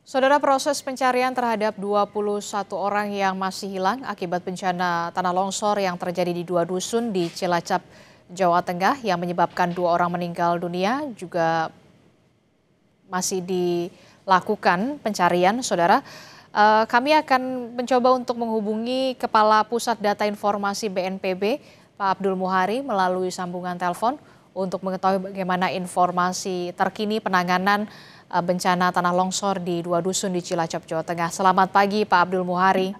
Saudara, proses pencarian terhadap 21 orang yang masih hilang akibat bencana tanah longsor yang terjadi di dua dusun di Cilacap, Jawa Tengah yang menyebabkan 2 orang meninggal dunia juga masih dilakukan pencarian, saudara. Kami akan mencoba untuk menghubungi Kepala Pusat Data Informasi BNPB, Pak Abdul Muhari, melalui sambungan telepon untuk mengetahui bagaimana informasi terkini penanganan bencana tanah longsor di dua dusun di Cilacap, Jawa Tengah. Selamat pagi, Pak Abdul Muhari.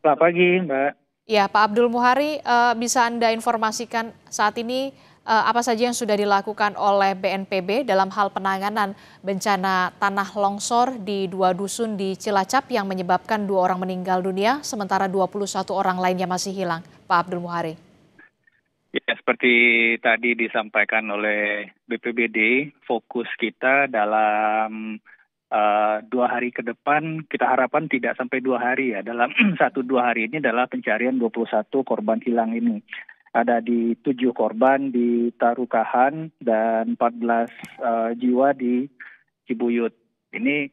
Selamat pagi, Mbak. Ya, Pak Abdul Muhari, bisa Anda informasikan saat ini apa saja yang sudah dilakukan oleh BNPB dalam hal penanganan bencana tanah longsor di dua dusun di Cilacap yang menyebabkan 2 orang meninggal dunia, sementara 21 orang lainnya masih hilang, Pak Abdul Muhari. Ya, seperti tadi disampaikan oleh BPBD, fokus kita dalam 2 hari ke depan, kita harapkan tidak sampai 2 hari ya. Dalam 1-2 hari ini adalah pencarian 21 korban hilang ini. Ada di 7 korban di Tarukahan dan 14 jiwa di Cibuyut. Ini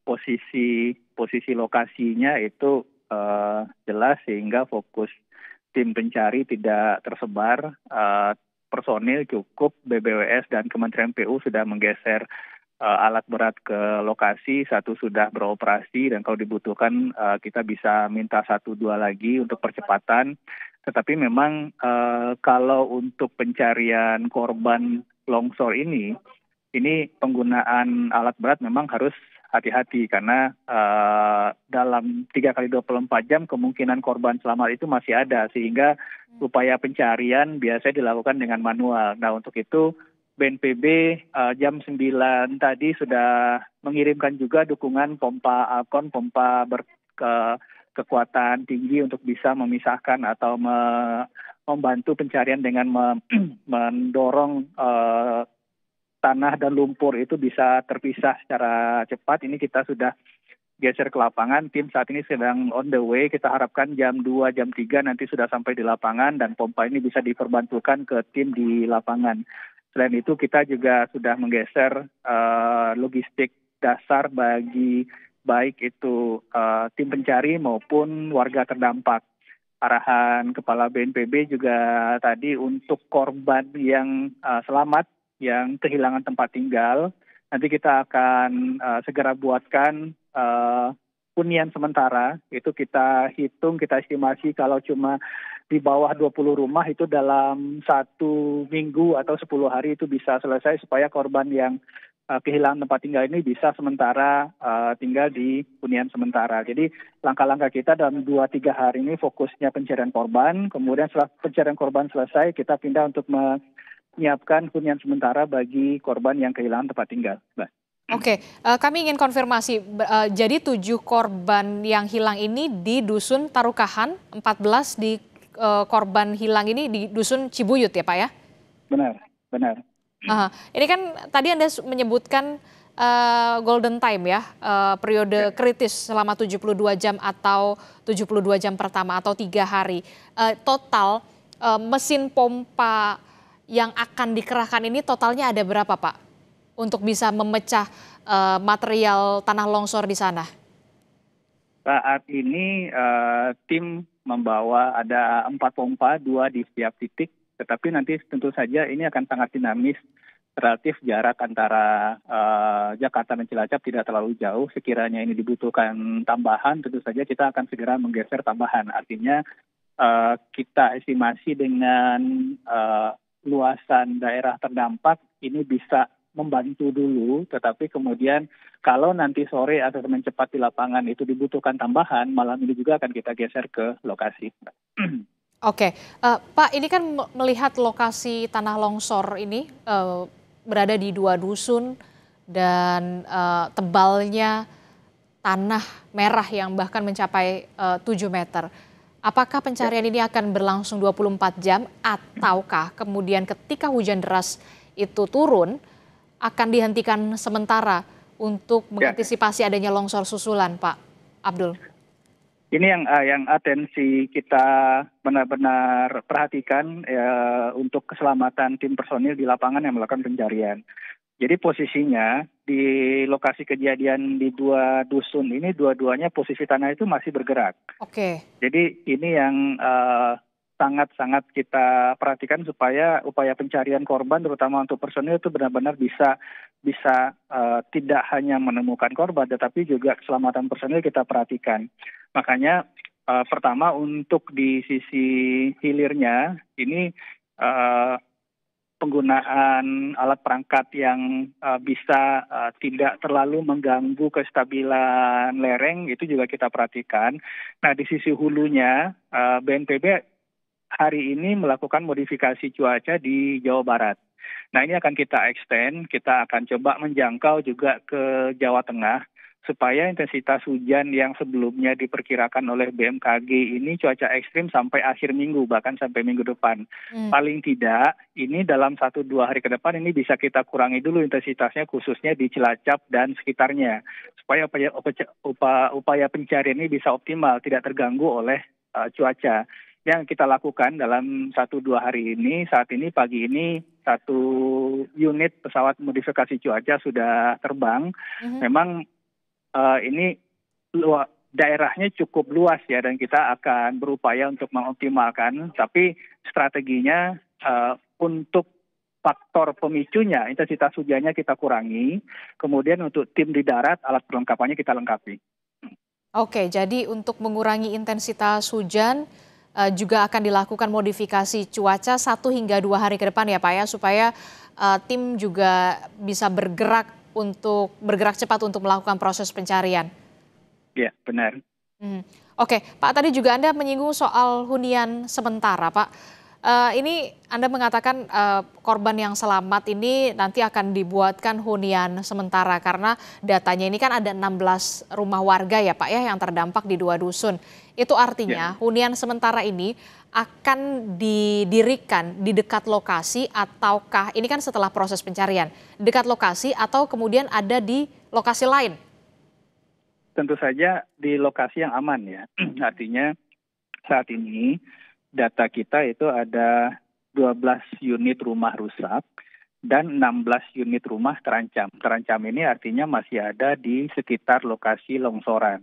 posisi lokasinya itu jelas sehingga fokus tim pencari tidak tersebar. Personil cukup, BBWS dan Kementerian PU sudah menggeser alat berat ke lokasi, 1 sudah beroperasi dan kalau dibutuhkan kita bisa minta 1-2 lagi untuk percepatan. Tetapi memang kalau untuk pencarian korban longsor ini penggunaan alat berat memang harus hati-hati karena dalam 3 kali 24 jam kemungkinan korban selamat itu masih ada sehingga upaya pencarian biasanya dilakukan dengan manual. Nah, untuk itu BNPB jam 9 tadi sudah mengirimkan juga dukungan pompa Alkon, pompa berkekuatan tinggi untuk bisa memisahkan atau membantu pencarian dengan mendorong tanah dan lumpur itu bisa terpisah secara cepat. Ini kita sudah geser ke lapangan, tim saat ini sedang on the way, kita harapkan jam 2, jam 3 nanti sudah sampai di lapangan dan pompa ini bisa diperbantukan ke tim di lapangan. Selain itu kita juga sudah menggeser logistik dasar bagi baik itu tim pencari maupun warga terdampak. Arahan Kepala BNPB juga tadi untuk korban yang selamat, yang kehilangan tempat tinggal, nanti kita akan segera buatkan hunian sementara. Itu kita hitung, kita estimasi kalau cuma di bawah 20 rumah itu dalam 1 minggu atau 10 hari itu bisa selesai supaya korban yang kehilangan tempat tinggal ini bisa sementara tinggal di hunian sementara. Jadi langkah-langkah kita dalam 2-3 hari ini fokusnya pencarian korban, kemudian setelah pencarian korban selesai kita pindah untuk menyiapkan hunian sementara bagi korban yang kehilangan tempat tinggal, Mbak. Oke, kami ingin konfirmasi, jadi 7 korban yang hilang ini di dusun Tarukahan, 14 di korban hilang ini di dusun Cibuyut ya, Pak ya? Benar, benar. Ini kan tadi Anda menyebutkan golden time ya, periode kritis selama 72 jam atau 72 jam pertama atau 3 hari. Total mesin pompa yang akan dikerahkan ini totalnya ada berapa, Pak? Untuk bisa memecah material tanah longsor di sana? Saat ini tim membawa ada 4 pompa, 2 di setiap titik, tetapi nanti tentu saja ini akan sangat dinamis. Relatif jarak antara Jakarta dan Cilacap tidak terlalu jauh. Sekiranya ini dibutuhkan tambahan, tentu saja kita akan segera menggeser tambahan. Artinya kita estimasi dengan luasan daerah terdampak ini bisa membantu dulu, tetapi kemudian kalau nanti sore atau teman cepat di lapangan itu dibutuhkan tambahan, malam ini juga akan kita geser ke lokasi. Oke, Pak, ini kan melihat lokasi tanah longsor ini berada di 2 dusun dan tebalnya tanah merah yang bahkan mencapai 7 meter. Apakah pencarian ini akan berlangsung 24 jam ataukah kemudian ketika hujan deras itu turun akan dihentikan sementara untuk mengantisipasi adanya longsor susulan, Pak Abdul? Ini yang atensi kita benar-benar perhatikan untuk keselamatan tim personil di lapangan yang melakukan pencarian. Jadi posisinya di lokasi kejadian di 2 dusun ini dua-duanya posisi tanah itu masih bergerak. Oke. Jadi ini yang sangat-sangat kita perhatikan supaya upaya pencarian korban terutama untuk personil itu benar-benar bisa tidak hanya menemukan korban tetapi juga keselamatan personil kita perhatikan. Makanya pertama untuk di sisi hilirnya ini penggunaan alat perangkat yang bisa tidak terlalu mengganggu kestabilan lereng itu juga kita perhatikan. Nah di sisi hulunya BNPB hari ini melakukan modifikasi cuaca di Jawa Barat. Nah ini akan kita extend, kita akan coba menjangkau juga ke Jawa Tengah supaya intensitas hujan yang sebelumnya diperkirakan oleh BMKG ini cuaca ekstrim sampai akhir minggu, bahkan sampai minggu depan. Paling tidak, ini dalam 1-2 hari ke depan ini bisa kita kurangi dulu intensitasnya khususnya di Cilacap dan sekitarnya. Supaya upaya pencarian ini bisa optimal, tidak terganggu oleh cuaca. Yang kita lakukan dalam 1-2 hari ini, saat ini pagi ini 1 unit pesawat modifikasi cuaca sudah terbang. Memang ini daerahnya cukup luas ya dan kita akan berupaya untuk mengoptimalkan. Tapi strateginya untuk faktor pemicunya, intensitas hujannya kita kurangi. Kemudian untuk tim di darat, alat perlengkapannya kita lengkapi. Oke, jadi untuk mengurangi intensitas hujan juga akan dilakukan modifikasi cuaca 1 hingga 2 hari ke depan ya Pak ya, supaya tim juga bisa bergerak cepat untuk melakukan proses pencarian. Ya, benar. Oke, Pak tadi juga Anda menyinggung soal hunian sementara Pak. Ini Anda mengatakan korban yang selamat ini nanti akan dibuatkan hunian sementara karena datanya ini kan ada 16 rumah warga ya Pak ya yang terdampak di 2 dusun. Itu artinya hunian sementara ini akan didirikan di dekat lokasi ataukah ini kan setelah proses pencarian, dekat lokasi atau kemudian ada di lokasi lain? Tentu saja di lokasi yang aman ya. Artinya saat ini data kita itu ada 12 unit rumah rusak dan 16 unit rumah terancam. Terancam ini artinya masih ada di sekitar lokasi longsoran.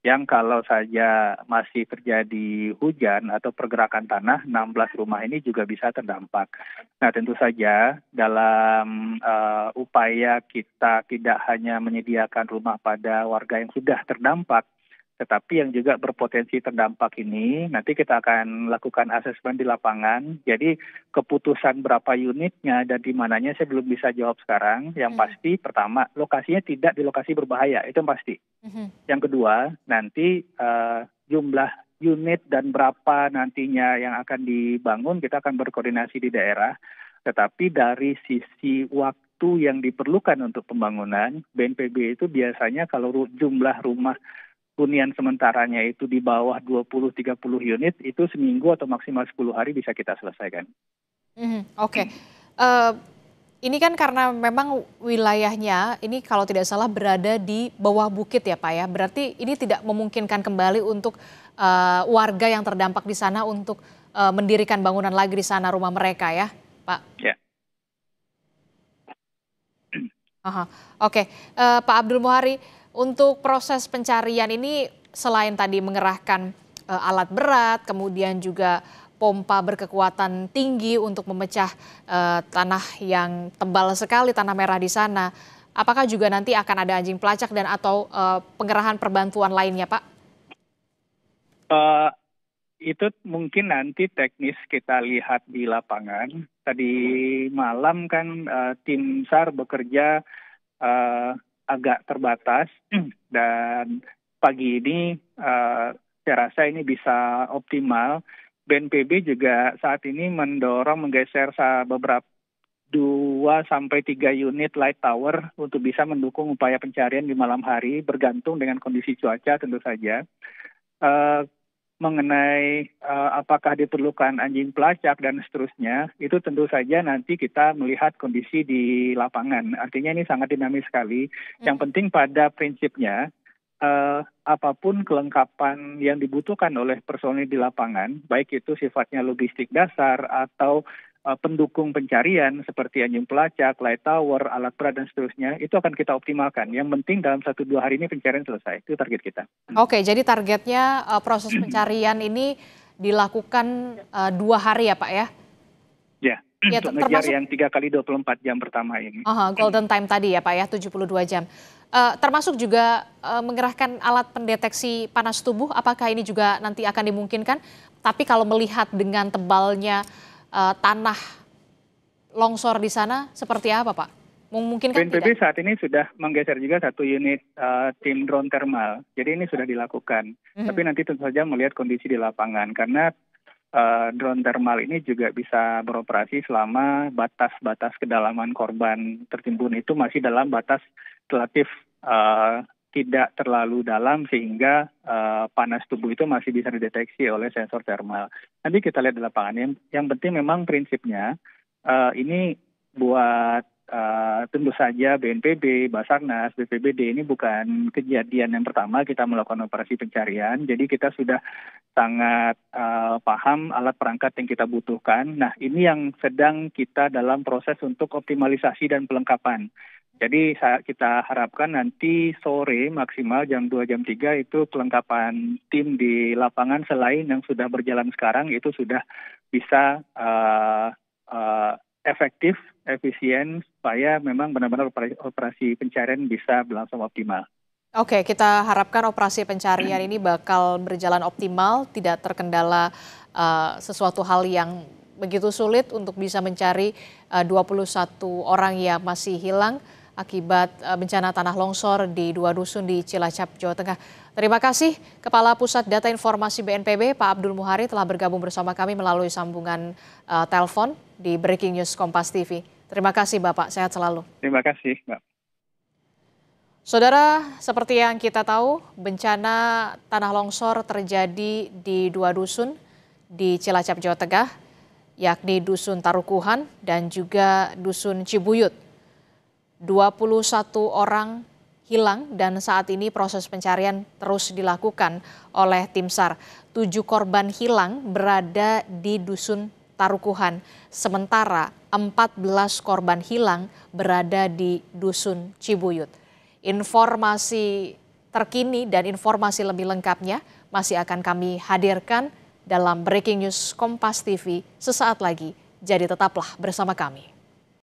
Yang kalau saja masih terjadi hujan atau pergerakan tanah, 16 rumah ini juga bisa terdampak. Nah tentu saja dalam upaya kita tidak hanya menyediakan rumah pada warga yang sudah terdampak, tetapi yang juga berpotensi terdampak ini nanti kita akan lakukan asesmen di lapangan. Jadi keputusan berapa unitnya dan di mananya saya belum bisa jawab sekarang. Yang pasti pertama lokasinya tidak di lokasi berbahaya, itu yang pasti. Yang kedua nanti jumlah unit dan berapa nantinya yang akan dibangun kita akan berkoordinasi di daerah. Tetapi dari sisi waktu yang diperlukan untuk pembangunan, BNPB itu biasanya kalau jumlah rumah hunian sementaranya itu di bawah 20-30 unit, itu seminggu atau maksimal 10 hari bisa kita selesaikan. Oke. Ini kan karena memang wilayahnya ini kalau tidak salah berada di bawah bukit ya Pak ya. Berarti ini tidak memungkinkan kembali untuk warga yang terdampak di sana untuk mendirikan bangunan lagi di sana rumah mereka ya Pak? Ya. Oke, Pak Abdul Muhari, untuk proses pencarian ini selain tadi mengerahkan alat berat, kemudian juga pompa berkekuatan tinggi untuk memecah tanah yang tebal sekali, tanah merah di sana. Apakah juga nanti akan ada anjing pelacak dan atau pengerahan perbantuan lainnya, Pak? Itu mungkin nanti teknis kita lihat di lapangan. Tadi malam kan tim SAR bekerja agak terbatas dan pagi ini saya rasa ini bisa optimal. BNPB juga saat ini menggeser beberapa 2-3 unit light tower untuk bisa mendukung upaya pencarian di malam hari bergantung dengan kondisi cuaca tentu saja. Mengenai apakah diperlukan anjing pelacak dan seterusnya, itu tentu saja nanti kita melihat kondisi di lapangan. Artinya ini sangat dinamis sekali. Yang penting pada prinsipnya, apapun kelengkapan yang dibutuhkan oleh personil di lapangan, baik itu sifatnya logistik dasar atau pendukung pencarian seperti anjing pelacak, light tower, alat berat dan seterusnya itu akan kita optimalkan. Yang penting dalam 1-2 hari ini pencarian selesai. Itu target kita. Oke, jadi targetnya proses pencarian ini dilakukan 2 hari ya Pak ya? Ya, Ya, untuk ngejar yang 3 kali 24 jam pertama ini. golden time tadi ya Pak ya, 72 jam. Termasuk juga mengerahkan alat pendeteksi panas tubuh, apakah ini juga nanti akan dimungkinkan? Tapi kalau melihat dengan tebalnya tanah longsor di sana, seperti apa Pak? Memungkinkan BNPB tidak? saat ini sudah menggeser juga 1 unit tim drone thermal. Jadi ini sudah dilakukan. Tapi nanti tentu saja melihat kondisi di lapangan. Karena drone thermal ini juga bisa beroperasi selama batas-batas kedalaman korban tertimbun itu masih dalam batas relatif tidak terlalu dalam sehingga panas tubuh itu masih bisa dideteksi oleh sensor thermal. Nanti kita lihat di lapangan. Yang penting memang prinsipnya ini buat tentu saja BNPB, Basarnas, BPBD ini bukan kejadian yang pertama kita melakukan operasi pencarian. Jadi kita sudah sangat paham alat perangkat yang kita butuhkan. Nah, ini yang sedang kita dalam proses untuk optimalisasi dan pelengkapan. Jadi kita harapkan nanti sore maksimal jam 2, jam 3 itu kelengkapan tim di lapangan selain yang sudah berjalan sekarang itu sudah bisa efektif, efisien, supaya memang benar-benar operasi pencarian bisa berlangsung optimal. Oke, kita harapkan operasi pencarian ini bakal berjalan optimal, tidak terkendala sesuatu hal yang begitu sulit untuk bisa mencari 21 orang yang masih hilang akibat bencana tanah longsor di 2 dusun di Cilacap, Jawa Tengah. Terima kasih Kepala Pusat Data Informasi BNPB, Pak Abdul Muhari telah bergabung bersama kami melalui sambungan telepon di Breaking News Kompas TV. Terima kasih Bapak, sehat selalu. Terima kasih Mbak. Saudara, seperti yang kita tahu, bencana tanah longsor terjadi di 2 dusun di Cilacap, Jawa Tengah, yakni Dusun Tarukuhan dan juga Dusun Cibuyut. 21 orang hilang dan saat ini proses pencarian terus dilakukan oleh tim SAR. 7 korban hilang berada di Dusun Tarukuhan, sementara 14 korban hilang berada di Dusun Cibuyut. Informasi terkini dan informasi lebih lengkapnya masih akan kami hadirkan dalam Breaking News Kompas TV sesaat lagi. Jadi tetaplah bersama kami.